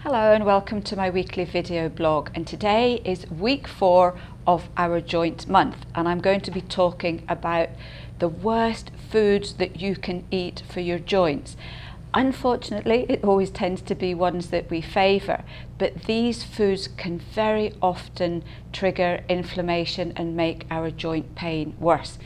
Hello and welcome to my weekly video blog, and today is week 4 of our joint month, and I'm going to be talking about the worst foods that you can eat for your joints. Unfortunately, it always tends to be ones that we favour, but these foods can very often trigger inflammation and make our joint pain worse.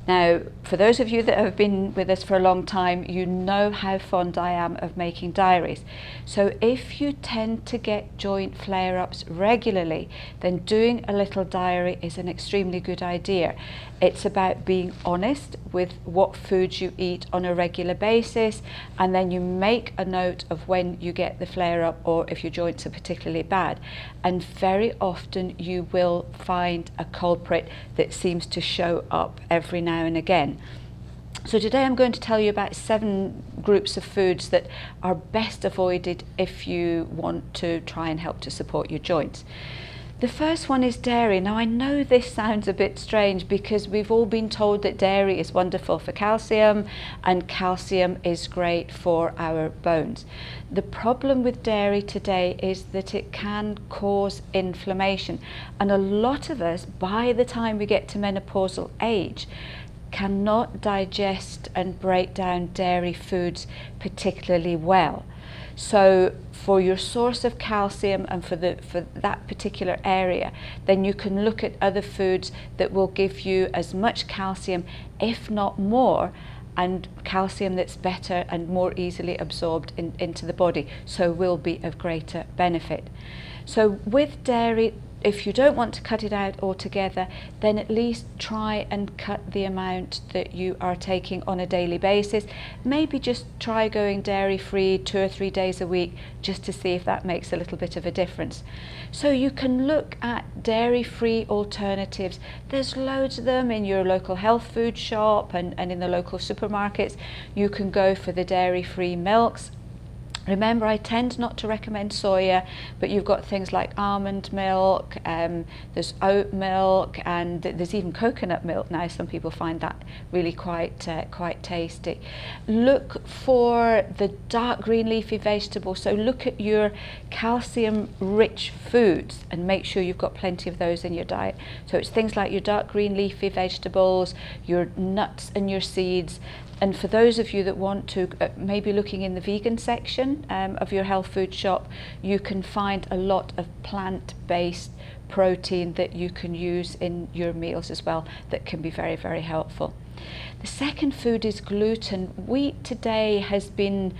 Now, for those of you that have been with us for a long time, you know how fond I am of making diaries. So if you tend to get joint flare-ups regularly, then doing a little diary is an extremely good idea. It's about being honest with what foods you eat on a regular basis, and then you make a note of when you get the flare-up or if your joints are particularly bad. And very often you will find a culprit that seems to show up every now and again. So today I'm going to tell you about 7 groups of foods that are best avoided if you want to try and help to support your joints. The first one is dairy. Now, I know this sounds a bit strange because we've all been told that dairy is wonderful for calcium and calcium is great for our bones. The problem with dairy today is that it can cause inflammation, and a lot of us, by the time we get to menopausal age, cannot digest and break down dairy foods particularly well. So for your source of calcium and for that particular area, then you can look at other foods that will give you as much calcium, if not more, and calcium that's better and more easily absorbed into the body, so will be of greater benefit. So with dairy, if you don't want to cut it out altogether, then at least try and cut the amount that you are taking on a daily basis. Maybe just try going dairy free 2 or 3 days a week just to see if that makes a little bit of a difference. So you can look at dairy free alternatives. There's loads of them in your local health food shop and in the local supermarkets. You can go for the dairy free milks. Remember, I tend not to recommend soya, but you've got things like almond milk, there's oat milk, and there's even coconut milk now. Some people find that really quite tasty. Look for the dark green leafy vegetables. So look at your calcium-rich foods and make sure you've got plenty of those in your diet. So it's things like your dark green leafy vegetables, your nuts and your seeds. And for those of you that want to, maybe looking in the vegan section of your health food shop, you can find a lot of plant-based protein that you can use in your meals as well that can be very, very helpful. The second food is gluten. Wheat today has been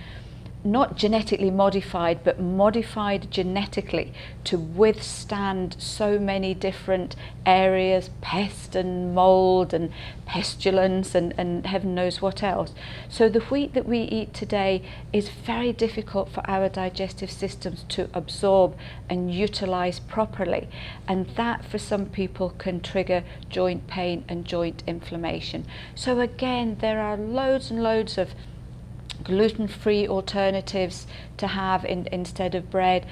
not genetically modified, but modified genetically to withstand so many different areas, pest and mold and pestilence and heaven knows what else. So the wheat that we eat today is very difficult for our digestive systems to absorb and utilize properly, and that for some people can trigger joint pain and joint inflammation. So again, there are loads and loads of gluten-free alternatives to have instead of bread.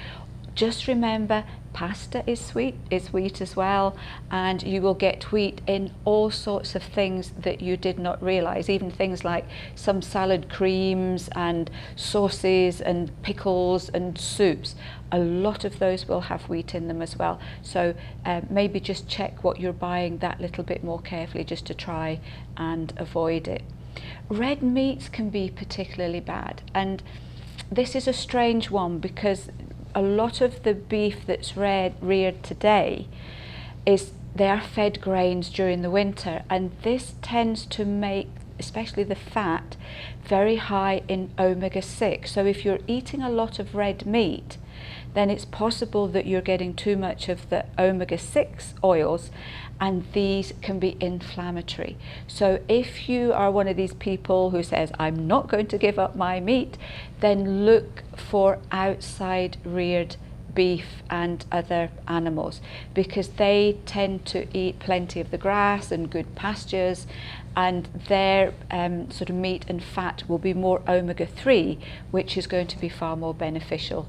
Just remember, pasta is wheat as well, and you will get wheat in all sorts of things that you did not realize, even things like some salad creams and sauces and pickles and soups. A lot of those will have wheat in them as well. So maybe just check what you're buying that little bit more carefully just to try and avoid it. Red meats can be particularly bad, and this is a strange one because a lot of the beef that's reared today they are fed grains during the winter, and this tends to make especially the fat very high in omega-6. So if you're eating a lot of red meat, then it's possible that you're getting too much of the omega-6 oils, and these can be inflammatory. So if you are one of these people who says, I'm not going to give up my meat, then look for outside reared beef and other animals, because they tend to eat plenty of the grass and good pastures, and their sort of meat and fat will be more omega-3, which is going to be far more beneficial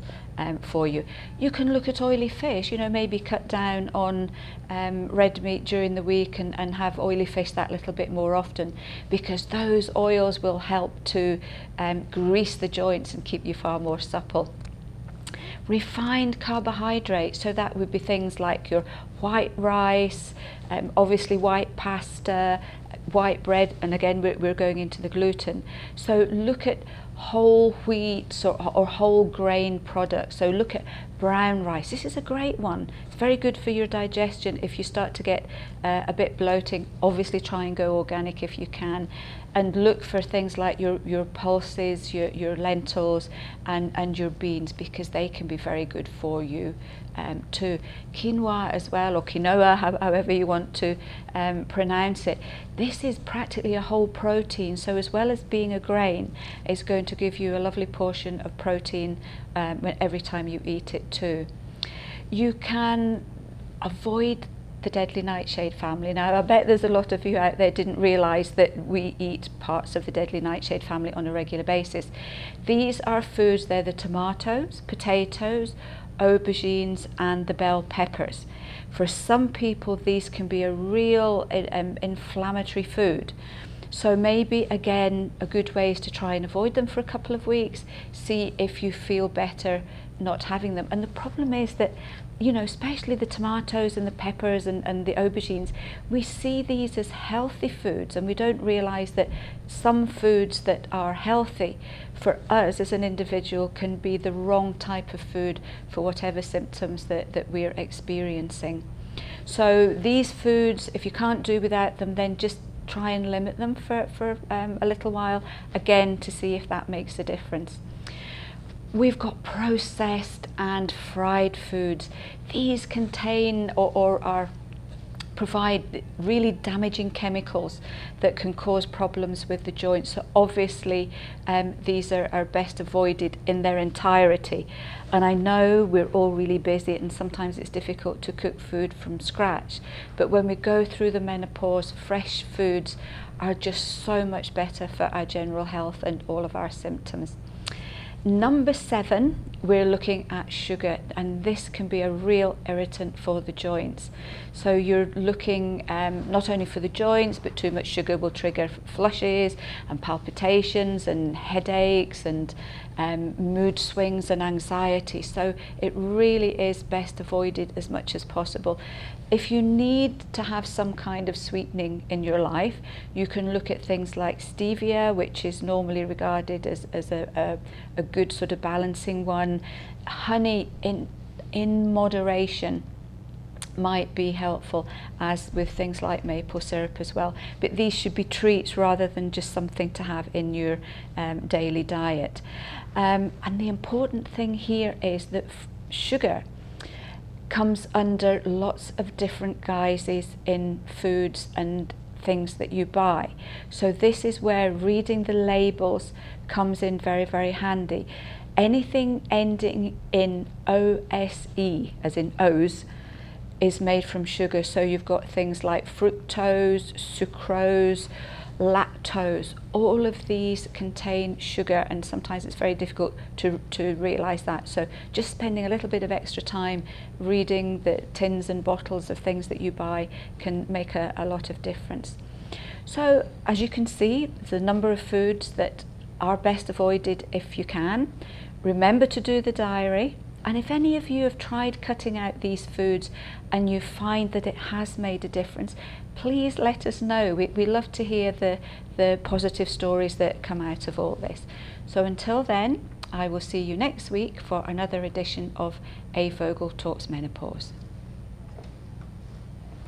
for you. You can look at oily fish, maybe cut down on red meat during the week and have oily fish that little bit more often, because those oils will help to grease the joints and keep you far more supple. Refined carbohydrates, so that would be things like your white rice, obviously white pasta, white bread, and again we're going into the gluten. So look at whole wheat or whole grain products. So look at brown rice. This is a great one. It's very good for your digestion if you start to get a bit bloating. Obviously try and go organic if you can, and look for things like your pulses, your lentils and your beans, because they can be very good for you too. Quinoa as well, or quinoa, however you want to pronounce it. This is practically a whole protein, so as well as being a grain, it's going to give you a lovely portion of protein every time you eat it too. You can avoid the deadly nightshade family. Now, I bet there's a lot of you out there didn't realise that we eat parts of the deadly nightshade family on a regular basis. These are foods, they're the tomatoes, potatoes, aubergines and the bell peppers. For some people, these can be a real inflammatory food. So maybe, again, a good way is to try and avoid them for a couple of weeks, see if you feel better not having them. And the problem is that, you know, especially the tomatoes and the peppers and the aubergines, we see these as healthy foods, and we don't realise that some foods that are healthy for us as an individual can be the wrong type of food for whatever symptoms that we're experiencing. So these foods, if you can't do without them, then just try and limit them for a little while, again, to see if that makes a difference. We've got processed and fried foods. These contain or provide really damaging chemicals that can cause problems with the joints. So obviously these are best avoided in their entirety. And I know we're all really busy and sometimes it's difficult to cook food from scratch, but when we go through the menopause, fresh foods are just so much better for our general health and all of our symptoms. Number 7, we're looking at sugar, and this can be a real irritant for the joints. So you're looking not only for the joints, but too much sugar will trigger flushes and palpitations and headaches and mood swings and anxiety. So it really is best avoided as much as possible. If you need to have some kind of sweetening in your life, you can look at things like stevia, which is normally regarded as a good sort of balancing one. Honey in moderation might be helpful, as with things like maple syrup as well. But these should be treats rather than just something to have in your daily diet. And the important thing here is that sugar comes under lots of different guises in foods and things that you buy. So this is where reading the labels comes in very, very handy. Anything ending in OSE, as in O's, is made from sugar. So you've got things like fructose, sucrose, lactose. All of these contain sugar, and sometimes it's very difficult to realise that. So just spending a little bit of extra time reading the tins and bottles of things that you buy can make a lot of difference. So as you can see, there's a number of foods that are best avoided if you can. Remember to do the diary. And if any of you have tried cutting out these foods and you find that it has made a difference, please let us know. We love to hear the positive stories that come out of all this. So until then, I will see you next week for another edition of A.Vogel Talks Menopause.